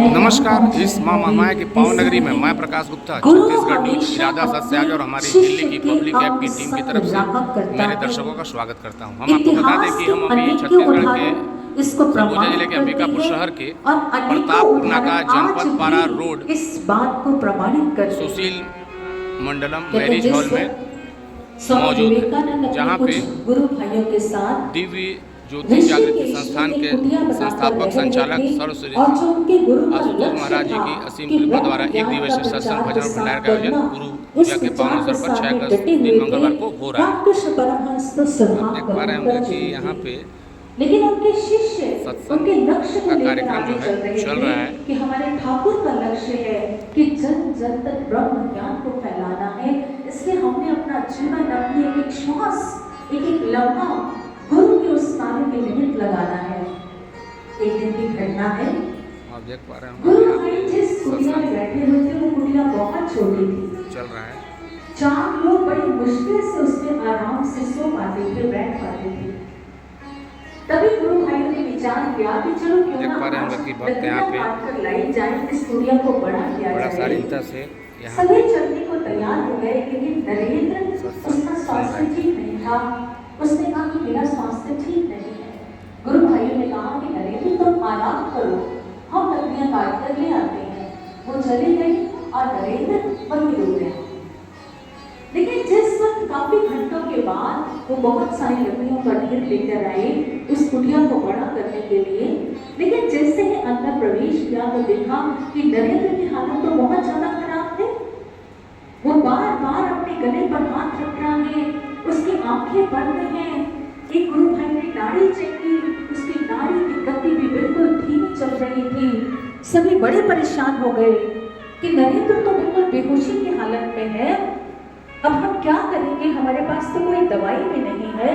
नमस्कार। इस माँ महामाया की पावन नगरी में मैं प्रकाश गुप्ता छत्तीसगढ़ न्यूज इरादा सत्याग्रह और हमारी दिल्ली की पब्लिक ऐप की टीम की तरफ से मेरे दर्शकों का स्वागत करता हूँ। हम आपको बता दें कि हम अभी छत्तीसगढ़ के सरगुजा जिले के अंबिकापुर शहर के प्रतापपुर नाका जनपद पारा रोड इस बात को प्रमाणित करते सुशील मंडलम मैरिज हॉल में मौजूद है, जहाँ पे गुरु भाइयों के साथ दिव्य ज्योति जागृति संस्थान के संस्थापक संचालक सर्वश्री आशुतोष महाराज जी की असीम कृपा द्वारा एक दिवसीय सत्संग भजन भंडार का आयोजन गुरु पूजा के पावन अवसर पर 6 अगस्त दिन मंगलवार को हो रहा है। आप देख पा रहे होंगे कि यहाँ पे लेकिन उनके शिष्य उनके लक्ष्य को लेकर कार्यक्रम जो है चल रहा है कि हमारे ठाकुर का लक्ष्य है कि जन जन तक ब्रह्म ज्ञान को फैलाना है। इसलिए हमने अपना जीवन अपनी एक श्वास एक लम्हा गुरु के उस कार्य के निमित्त लगाना है। एक दिन की घटना है, आप देख पा रहे हैं गुरु भाई जिस कुटिया में बैठे हुए थे वो कुटिया बहुत छोटी थी, चल रहा है। 4 लोग बड़ी मुश्किल से उसमें आराम से सो पाते थे, बैठ पाते थे। तभी गुरु भाई ने विचार किया कि चलो क्यों ना भक्त यहाँ पे लाई जाए, इस कुटिया को बड़ा किया बड़ा जाए। शालीनता से सभी चलने को तैयार हो गए, लेकिन नरेंद्र उसका स्वास्थ्य ठीक नहीं था। उसने कहा कि मेरा स्वास्थ्य ठीक नहीं है। गुरु भाइयों ने कहा कि नरेंद्र तुम आराम करो, हम लकड़ियां काट कर ले आते हैं। वो चली गई और नरेंद्र वहीं रुक गया। लेकिन जिस वक्त काफी घंटों के बाद वो बहुत सारी लकड़ियों का ढेर लेकर आए उस कुटिया को बड़ा करने के लिए, लेकिन जैसे ही अंदर प्रवेश किया तो देखा कि नरेंद्र की हालत तो बहुत ज्यादा खराब है। वो बार बार अपने गले पर हाथ रख रहा है, उसकी आंखें बंद हैं। एक गुरु भाई ने नाड़ी चेक की, उसकी नाड़ी की गति भी बिल्कुल धीमी चल रही थी। सभी बड़े परेशान हो गए कि नरेंद्र तो बिल्कुल बेहोशी की हालत में है, अब हम क्या करेंगे, हमारे पास तो कोई दवाई भी नहीं है।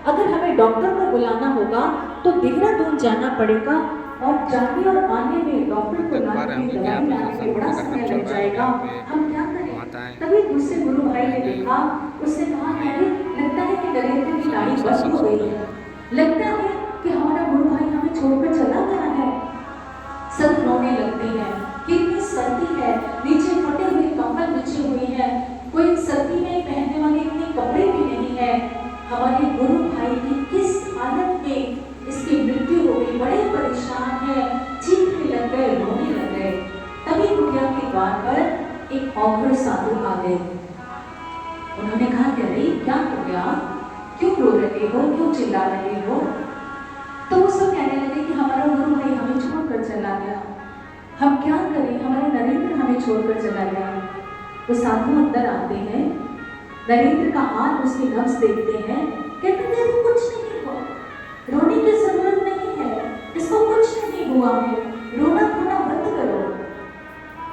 अगर हमें डॉक्टर को बुलाना होगा तो देहरादून जाना पड़ेगा और जाने और आने में डॉक्टर को लाने में दवाई लाने में बड़ा समय लग जाएगा, हम क्या करें। तभी दूसरे गुरु भाई ने देखा, उसने कहा अरे लगता है कि नरेंद्र की नाड़ी बंद हो गई है, लगता है कि हमारा गुरु भाई हमें छोड़कर चला गया है। सब रोने लगते हैं, कितनी सर्दी है, नीचे फटे हुए कंबल बिछे हुए हैं, कोई सर्दी में पहनने वाले इतने कपड़े भी नहीं है। हमारे गुरु भाई की किस हालत में इसकी मृत्यु हो गई, बड़े परेशान है, चीखने लग गए, रोने लग गए। तभी कुटिया के द्वार पर एक औघड़ साधु आ गए। उन्होंने कहा कि अरे क्या हो गया, क्यों रो रहे हो, क्यों चिल्ला रहे हो। तो वो सब कहने लगे कि हमारा गुरु भाई हमें छोड़कर चला गया, हम क्या करें, हमारे नरेंद्र हमें छोड़कर चला गया। वो साधु अंदर आते हैं, नरेंद्र का हाथ उसके नब्ज देखते हैं, कहते हैं अरे कुछ नहीं हुआ, रोने की जरूरत नहीं है, इसको कुछ नहीं हुआ है, रोना धोना बंद करो।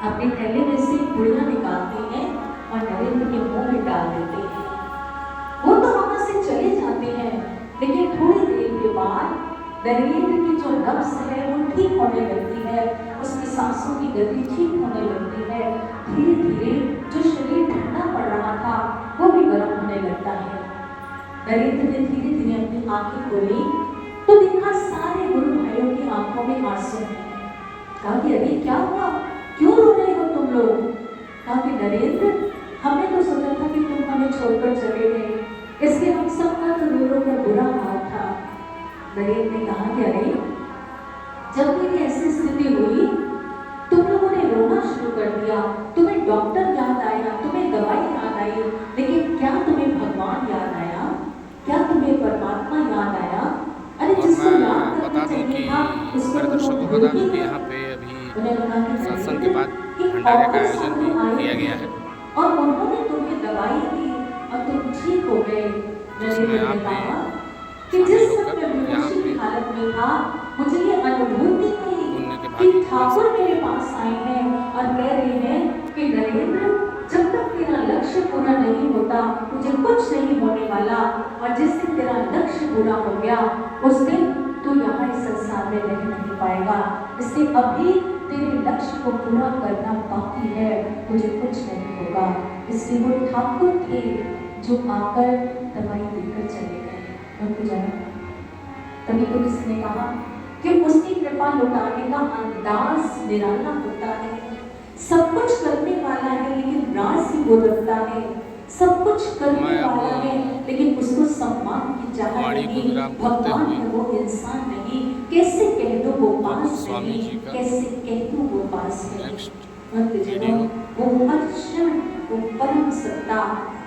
अपने थैले में से पुड़िया निकालते हैं और नरेंद्र के मुंह में डाल देते हैं। वो तो वहां से चले जाते हैं, लेकिन थोड़ी देर के बाद नरेंद्र की जो नब्ज है वो ठीक होने लगती है, उसकी सांसों की गति ठीक होने लगती है। धीरे धीरे जो शरीर ठंडा पड़ रहा था वो भी गर्म होने लगता है। नरेंद्र ने धीरे धीरे अपनी आंखें खोली तो देखा सारे गुरु भाइयों की आंखों में आंसू हैं। कहा कि अरे क्या हुआ, क्यों रो रहे हो तुम लोग। कहा कि नरेंद्र हमने तो सोचा था कि तुम हमें छोड़कर चले गए, इसलिए हम सबका तो रो रो कर बुरा हाल था। नरेंद्र ने कहा कि अरे जब मेरी ऐसी स्थिति हुई तुम लोगों ने रोना शुरू कर दिया, तुम्हें डॉक्टर याद आया, तुम्हें दवाई याद आई, लेकिन क्या तुम्हें भगवान याद आया, क्या तुम्हें परमात्मा याद आया। अरे जिसको याद बता दूं कि मेरे दर्शकों को बता दूं कि यहाँ पे अभी सत्संग के बाद भंडारे का आयोजन भी किया गया है और उन्होंने तुम्हें दवाई दी और तुम ठीक हो गए। जिसमें आप कि जिस समय बेहोशी की हालत में था, मुझे ये अनुभूति हुई कि ठाकुर मेरे पास आए हैं और कह रहे हैं कि नरेंद्र जब तक तेरा लक्ष्य पूरा नहीं होता तुझे कुछ नहीं होने वाला, और जिस दिन तेरा लक्ष्य पूरा हो गया उस दिन तू यहाँ इस संसार में रह नहीं पाएगा। इसलिए अभी तेरे लक्ष्य को पूरा करना बाकी है, तुझे कुछ नहीं होगा। इसलिए वो ठाकुर थे जो आकर दवाई देकर चले गए। उनको जाना तभी तो किसी ने कहा कि उसकी कृपा लुटाने का अंदाज निराला होता है। सब कुछ करने वाला है लेकिन राज ही वो रखता है। सब कुछ करने वाला है लेकिन उसको सम्मान की चाह नहीं। भगवान है वो इंसान नहीं। कैसे कह दो वो पास नहीं, कैसे कह दो वो पास नहीं। भक्तजनों, वो हर क्षण वो परम सत्ता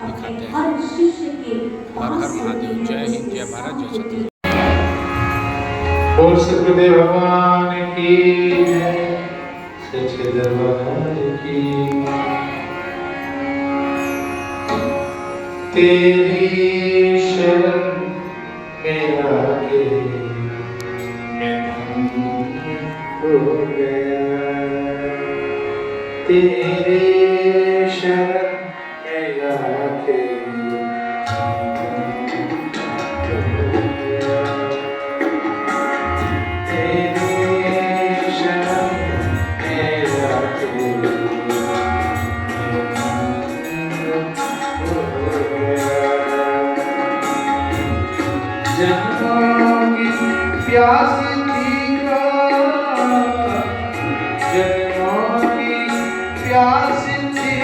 अपने हर शिष्य के पास महादेव। जय हिंद, जय भारत, जय छत्तीसगढ़। और सतगुरुदेव भगवान की जय, सच्चे दरबार की। तेरी शरण में आके मैं धन्य हो गया। तेरी शरण में आके प्यास थी जन्मों की प्यास थी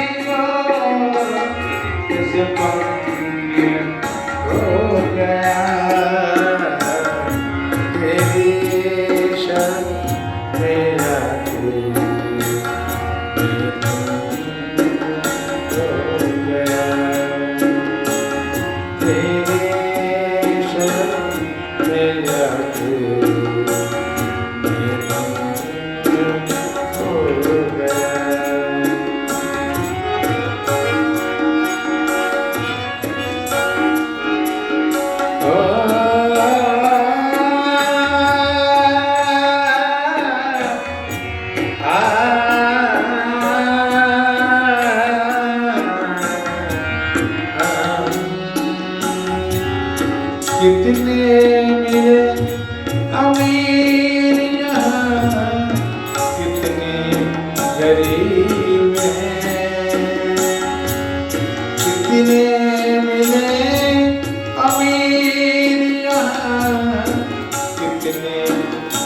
हो गया। तेरी शरण मेरा हो गया। तेरी शरण मेरा कितने मिले अमीर यहाँ, कितने गरीब हैं। कितने मिले अमीर यहाँ, कितने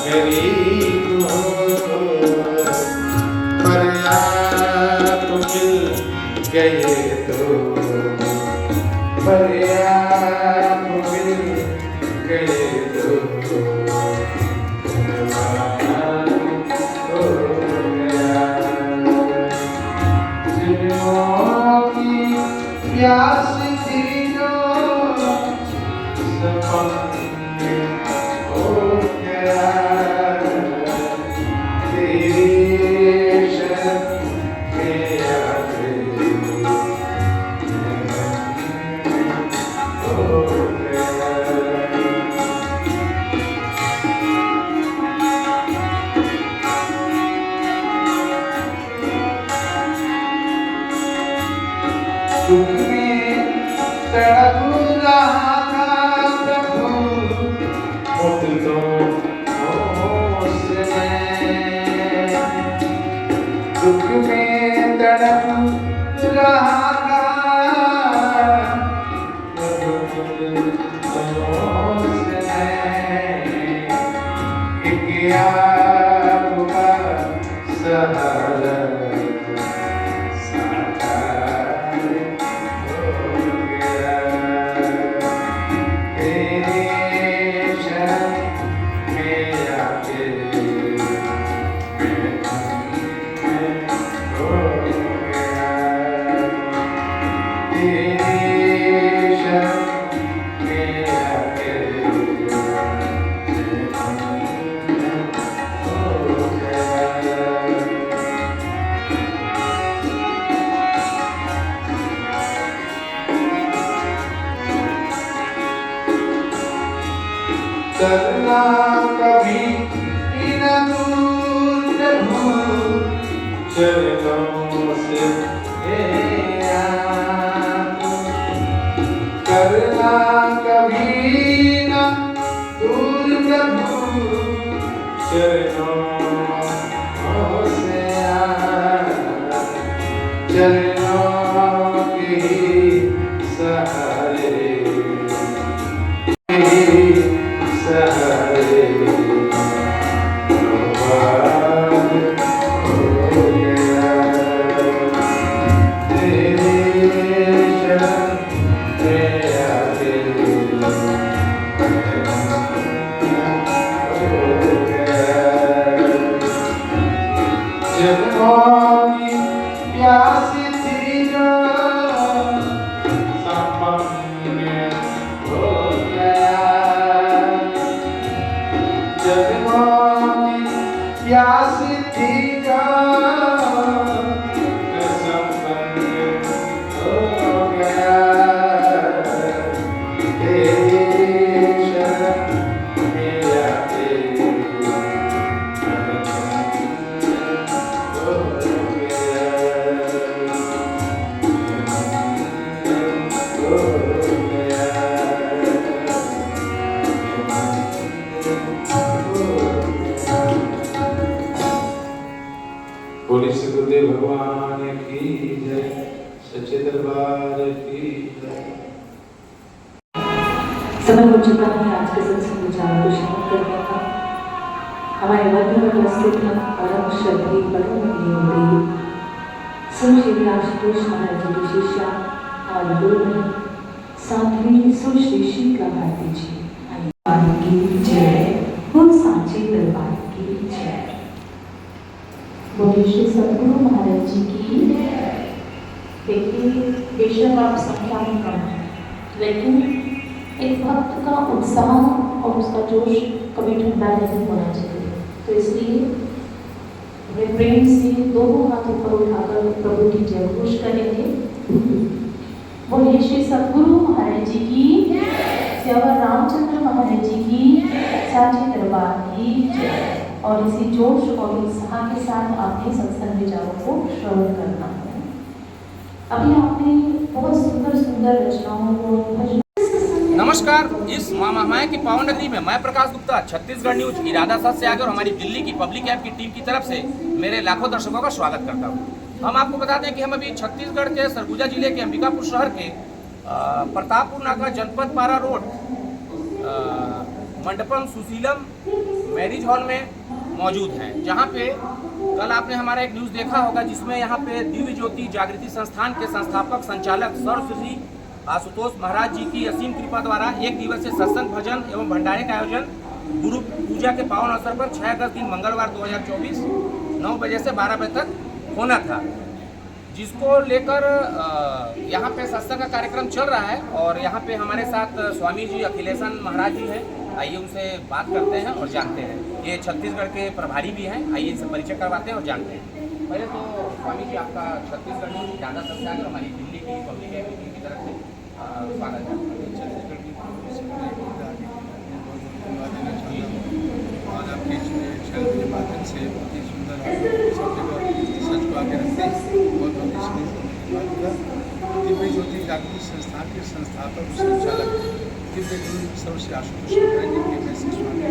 गरीब हो। पर आप मिल गए तो, पर आप मिल गए तो हो गया। जन्मों की प्यास थी जो सपने हो गया। तेरी शरण में आके हो गया। दुख में तड़प रहा था प्रभु, मुझको उसने। दुख में तड़प रहा था प्रभु, उसने। एक आपका सहारा करना कभी न दूर प्रभु, चरणों से करना कभी न दूर प्रभु, चरणों से चरणों के सहारे सहारे। जन्मों की प्यास थी जो संपन्न हो गया। जन्मों की प्यास थी जो संपन्न हो गया। तेरी शरण मेरा तेरी बोली सदगुरुदेव भगवान की जय, सच्चे दरबार की जय। समय हो चुका है आज के सत्संग विचार को श्रवण करने का। हमारे मध्य में उपस्थित हैं परम श्रद्धेय परम नियोगी श्री आशुतोष महाराज जी की शिष्या और गुरु में साध्वी सुश्री शीतला भारती जी की जय। बोल सांची दरबार की जय। बोलिए श्री सद्गुरु महाराज जी की। देखिए बेशक आप संख्या में कम है, लेकिन एक भक्त का उत्साह और उसका जोश कभी ठंडा नहीं होना चाहिए। तो इसलिए वे प्रेम से दोनों हाथ ऊपर उठाकर प्रभु की जय घोष करेंगे। बोलिए श्री सद्गुरु महाराज जी की, स्यावर रामचंद्र महाराज जी की, सांची दरबार की जय। और इसी जोश और उत्साह के साथ आपने सत्संग विचारों को श्रवण करना है। अभी आपने बहुत सुंदर सुंदर रचनाओं को भजन। नमस्कार। इस माँ महामाया की पावन नगरी में मैं प्रकाश गुप्ता छत्तीसगढ़ न्यूज इरादा साथ से आगे और हमारी दिल्ली की पब्लिक ऐप की टीम की तरफ से मेरे लाखों दर्शकों का स्वागत करता हूँ। हम आपको बता दें कि हम अभी छत्तीसगढ़ के सरगुजा जिले के अंबिकापुर शहर के प्रतापपुर नाका जनपद पारा रोड मंडपम सुशीलम मैरिज हॉल में मौजूद हैं, जहाँ पे कल आपने हमारा एक न्यूज़ देखा होगा जिसमें यहाँ पे दिव्य ज्योति जागृति संस्थान के संस्थापक संचालक सर्वश्री आशुतोष महाराज जी की असीम कृपा द्वारा एक दिवसीय सत्संग भजन एवं भंडारे का आयोजन गुरु पूजा के पावन अवसर पर 6 अगस्त दिन मंगलवार 2024 9 बजे से 12 बजे तक होना था, जिसको लेकर यहाँ पे सत्संग का कार्यक्रम चल रहा है। और यहाँ पे हमारे साथ स्वामी जी अखिलेशन महाराज जी हैं। आइए उनसे बात करते हैं और जानते हैं। ये छत्तीसगढ़ के प्रभारी भी हैं। आइए इनसे परिचय करवाते हैं और जानते हैं। पहले तो स्वामी जी आपका छत्तीसगढ़ में ज़्यादा सबसे आगे हमारी दिल्ली की पब्लिक ऐप की तरफ से स्वागत है। छत्तीसगढ़ की और आपके चैनल के माध्यम से बहुत ही सुंदर सब जगह सच को आगे रखते हैं। बहुत दिव्य ज्योति जागृति संस्थान के संस्थापक संचालक दिव्य गुरु सर्वश्री आशुतोष महाराज जी के वैसे स्वामी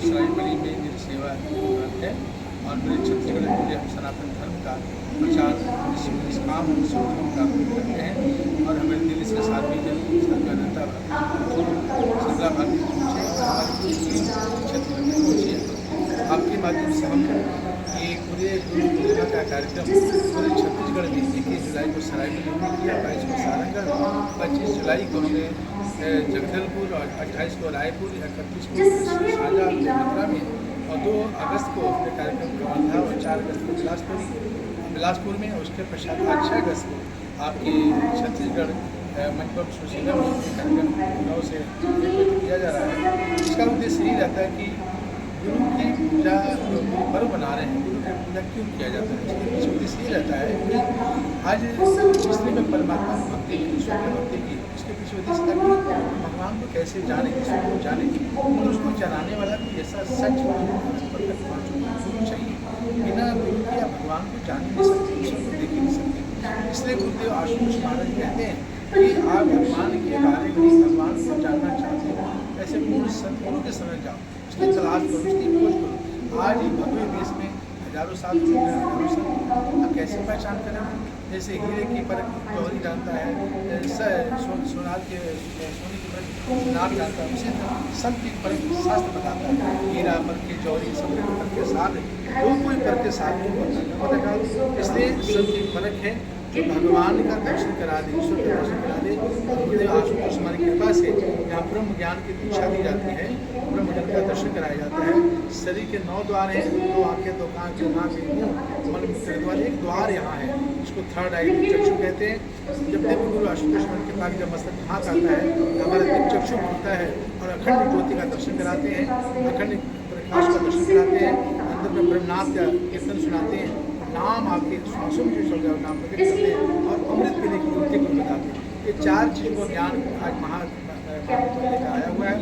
सरायबली में मेरी सेवा है और मेरे छत्तीसगढ़ में हम सनातन धर्म का प्रचार काम करते हैं। और हमें दिल्ली से साध्वी जी सदगुरुता सदला भारती छत्तीसगढ़ में पहुँची है। आपके माध्यम से हम ये पूरे गुरु पूर्णिमा का कार्यक्रम पूरे छत्तीसगढ़ में 21 जुलाई को सरायबली में किया, 22 को सारंगढ़, 25 जुलाई को हमने जगदलपुर और 28 को रायपुर, 31 को साझा मथुरा में और 2 अगस्त को अपने कार्यक्रम का था और 4 अगस्त को बिलासपुर में। उसके पश्चात 6 अगस्त को आपके छत्तीसगढ़ मंडपम सुशीलम कार्यक्रम 9 से 1 बजे किया जा रहा है। इसका उद्देश्य यही रहता है कि गुरु की पूजा जो पर्व बना रहे हैं, गुरु की पूजा क्यों किया जाता है, इसके पीछे उद्देश्य यही रहता है कि आज जिसने में परमात्मा की भक्ति की, ईश्वर की भक्ति की, उसके पीछे उद्देश्य था कि भगवान को कैसे जाने, ईश्वर को जाने और उसको जनाने वाला भी ऐसा सच चाहिए। बिना गुरु के आप भगवान को जान नहीं सकते, ईश्वर को देख ही नहीं सकते। इसलिए गुरुदेव आशुतोष महाराज कहते हैं कि आप भगवान के बारे में भगवान को जानना चाहते हो, ऐसे पूर्ण सदगुरु के समय जाओ, उसकी तलाश करो, उसकी खोज करो। आज ही भगवे देश में हजारों साल आप कैसे पहचान करें? जैसे हीरे की परख जौहरी जानता है, सोनार के सोने की परख सोनार जानता है, उसी तरह सब की परख शास्त्र बताता है। हीरा परख के जौहरी सब परख के साथ है, कोई परख के साथ नहीं होता। इसलिए सब की परख है जो भगवान का दर्शन करा दे, ईश्वर का दर्शन करा दे। गुरुदेव आशुतोष हमारी कृपा से यहाँ ब्रह्म ज्ञान की दीक्षा दी जाती है, ब्रह्म ज्ञान का दर्शन कराया जाता है। शरीर के 9 द्वार हैं, 2 आँखें, 2 कान, 2 नाक, 1 मुँह, मन मूत्र द्वार। एक द्वार यहाँ है, इसको थर्ड आई चक्षु कहते हैं। जब देव गुरु आशुतोष हमारी कृपा की जब मस्तक हाथ आता है, हमारा दिव्य चक्षु खुलता है और अखंड ज्योति का दर्शन कराते हैं, अखंड प्रकाश का दर्शन कराते हैं। अंदर में ब्रह्मनाथ का कीर्तन सुनाते हैं, नाम आपके श्वासों में जो नाम प्रकट करते हैं और अमृत पीने की युक्ति को बताते हैं। ये 4 चीज़ों का ज्ञान आज का आया हुआ है।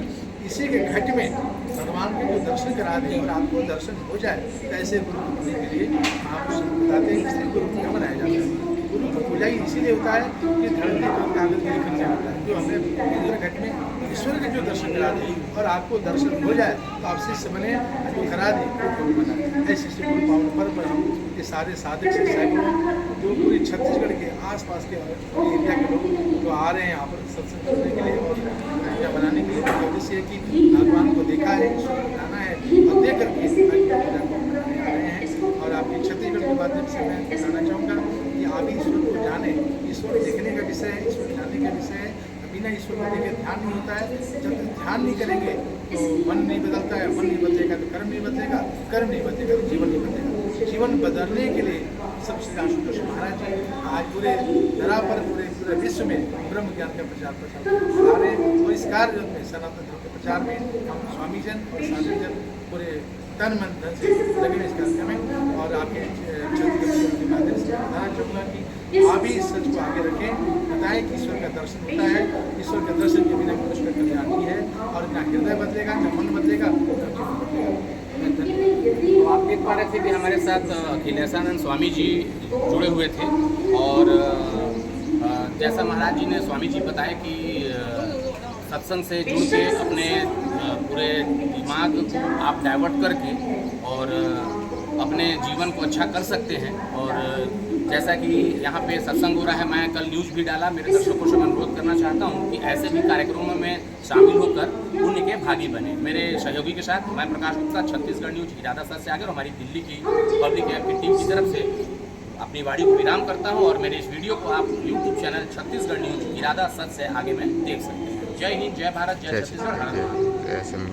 इसी के घट में भगवान के जो दर्शन करा दें और आपको दर्शन हो जाए, तो ऐसे गुरु को पूजने के लिए आप बताते हैं कि गुरु पूजा मनाया जाता है। गुरु की पूजा ही इसीलिए होता है कि धरती पर कागज में लिखने होता है, जो हमें इंद्र घट में ईश्वर के जो दर्शन करा दे और आपको दर्शन हो जाए तो आप शिष्य बने, जो करा दे वो गुरु बना। ऐसे से गुरु पावन पर्व पर हम ये सारे साधक से सैकड़ों जो पूरे छत्तीसगढ़ के आसपास के एरिया के लोग जो आ रहे हैं यहाँ पर सत्संग करने के लिए और पूजा बनाने के लिए, उद्देश्य है कि भगवान को देखा है, ईश्वर को जाना है और देख करके पूजा को मनाने आ रहे हैं। और आपके छत्तीसगढ़ के माध्यम से मैं बताना चाहूँगा कि आप ईश्वर को जाने, ईश्वर देखने का विषय है, ईश्वर जाने का विषय है। बिना ईश्वर को देखे ध्यान नहीं होता है। जब तक ध्यान नहीं करेंगे तो मन नहीं बदलता है, मन नहीं बदलेगा तो कर्म नहीं बदलेगा, कर्म नहीं बदलेगा तो जीवन नहीं बदलेगा। जीवन बदलने के लिए सबसे आशुतोष महाराज जी आज पूरे धरा पर पूरे विश्व में ब्रह्म ज्ञान का प्रचार प्रसार रहे हैं। और इस कार्य में सनातन धर्म के प्रचार में हम स्वामी जन और साधु जन पूरे तन मन धन से लगे इस कार्यक्रम में। और आपके छत्तीसगढ़ के माध्यम से बताना चाहूँगा कि आप ही इस सच को आगे रखें, बताएं कि ईश्वर का दर्शन होता है। ईश्वर के दर्शन के बिना मनुष्य का कल्याण नहीं है और ना हृदय बदलेगा, ना मन बदलेगा, ना जीवन बदलेगा। तो आप देख पा रहे थे कि हमारे साथ अखिलेशानंद स्वामी जी जुड़े हुए थे और जैसा महाराज जी ने स्वामी जी बताया कि सत्संग से जुड़ के अपने पूरे दिमाग को आप डाइवर्ट करके और अपने जीवन को अच्छा कर सकते हैं। और जैसा कि यहाँ पे सत्संग हो रहा है, मैं कल न्यूज़ भी डाला, मेरे दर्शकों से मैं अनुरोध करना चाहता हूँ कि ऐसे भी कार्यक्रमों में शामिल होकर पुण्य के भागी बने। मेरे सहयोगी के साथ मैं प्रकाश गुप्ता, छत्तीसगढ़ न्यूज़ इरादा सच से आगे और हमारी दिल्ली की पब्लिक ऐप की टीम की तरफ से अपनी वाणी को विराम करता हूँ। और मेरे इस वीडियो को आप यूट्यूब चैनल छत्तीसगढ़ न्यूज़ इरादा सच से आगे में देख सकते हैं। जय हिंद, जय भारत, जय छत्तीसगढ़।